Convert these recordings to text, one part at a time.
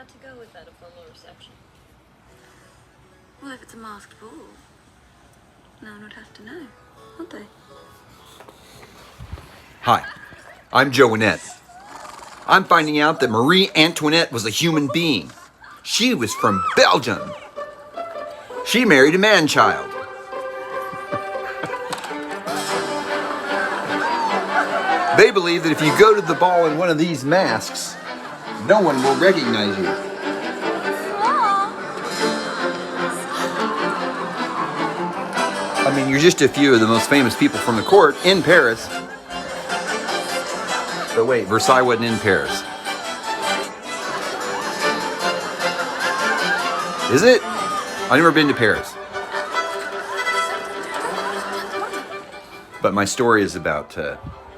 to go with at a formal reception? Well, if it's a masked ball, no one would have to know, would they? Hi, I'm Joe Annette. I'm finding out that Marie Antoinette was a human being. She was from Belgium. She married a man-child. They believe that if you go to the ball in one of these masks, no one will recognize you. I mean, you're just a few of the most famous people from the court in Paris. But wait, Versailles wasn't in Paris. Is it? I've never been to Paris. But my story is about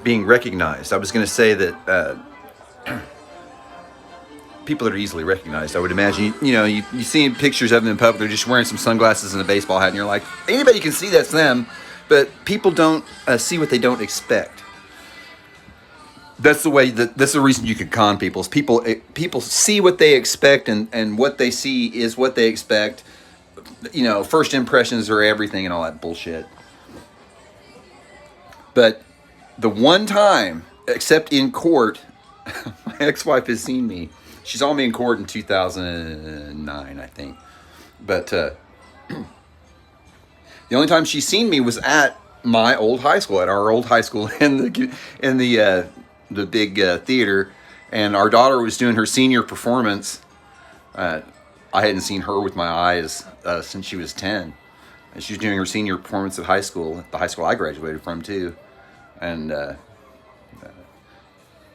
being recognized. I was going to say that people that are easily recognized, I would imagine, you see pictures of them in public, they're just wearing some sunglasses and a baseball hat, and you're like, anybody can see that's them, but people don't see what they don't expect. That's the reason you could con people. Is people see what they expect, and what they see is what they expect. First impressions are everything and all that bullshit. But the one time, except in court, my ex-wife has seen me. She saw me in court in 2009, I think. But the only time she's seen me was at my old high school, at our old high school in the big theater, and our daughter was doing her senior performance. I hadn't seen her with my eyes since she was 10. And she was doing her senior performance at high school, the high school I graduated from too. And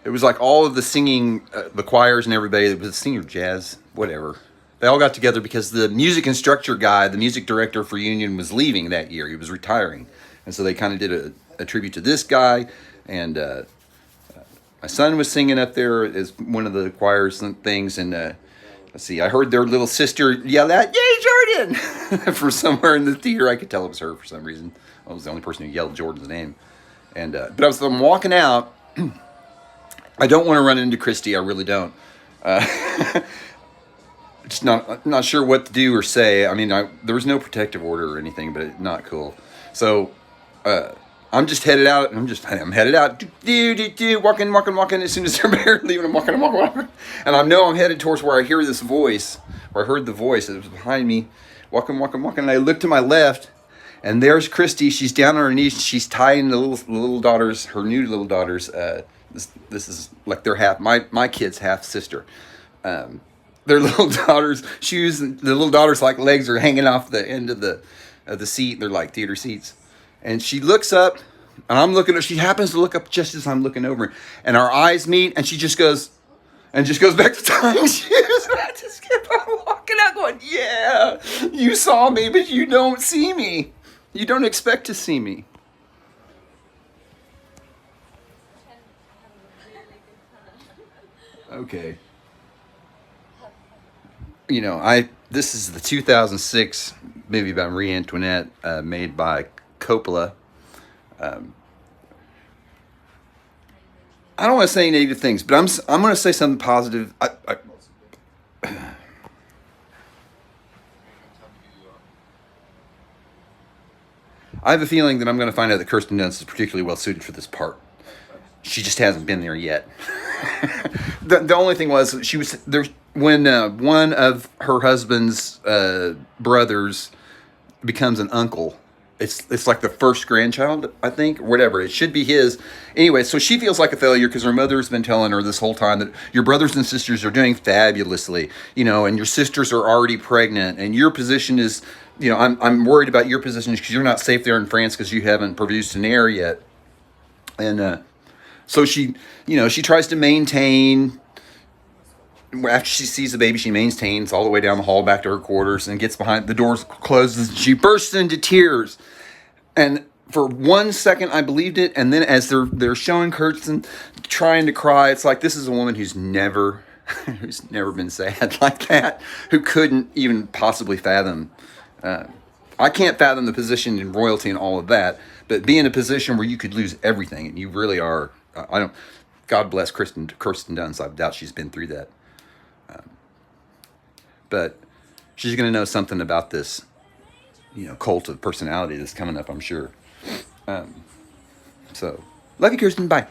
it was like all of the singing, the choirs and everybody, it was senior jazz, whatever. They all got together because the music instructor guy, the music director for Union, was leaving that year. He was retiring. And so they kind of did a tribute to this guy. And my son was singing up there as one of the choirs and things. And let's see, I heard their little sister yell out, "Yay, Jordan!" from somewhere in the theater. I could tell it was her for some reason. I was the only person who yelled Jordan's name. And but I'm walking out. I don't want to run into Christy. I really don't. Just not sure what to do or say. I mean, there was no protective order or anything, but it's not cool. So I'm just headed out. I'm headed out. Walking. As soon as they're leaving, I'm walking. And I know I'm headed towards where I hear this voice. Where I heard the voice. It was behind me. Walking. And I look to my left, and there's Christy. She's down on her knees. She's tying the little daughters, her new little daughters. This is like their half. My kid's half sister. Their little daughter's shoes. The little daughter's like legs are hanging off the end of the seat. They're like theater seats. And she looks up, and I'm looking. She happens to look up just as I'm looking over, and our eyes meet, and she just goes back to tying shoes. And I just kept on walking out, going, "Yeah, you saw me, but you don't see me. You don't expect to see me." Okay. This is the 2006 movie about Marie Antoinette, made by Coppola. I don't want to say negative things, but I'm going to say something positive. I have a feeling that I'm going to find out that Kirsten Dunst is particularly well suited for this part. She just hasn't been there yet. The only thing was she was there when one of her husband's brothers becomes an uncle. It's like the first grandchild, I think, or whatever. It should be his. Anyway, so she feels like a failure because her mother's been telling her this whole time that your brothers and sisters are doing fabulously, and your sisters are already pregnant, and your position is, I'm worried about your position because you're not safe there in France because you haven't produced an heir yet. And so she tries to maintain. After she sees the baby, she maintains all the way down the hall back to her quarters and gets behind the doors, closes, and she bursts into tears. And for 1 second, I believed it. And then as they're showing Kirsten trying to cry, it's like, this is a woman who's never been sad like that, who couldn't even possibly fathom. I can't fathom the position in royalty and all of that, but be in a position where you could lose everything, and you really are. God bless Kirsten Dunst. I doubt she's been through that. but she's going to know something about this, cult of personality that's coming up, I'm sure. So, love you, Kirsten. Bye.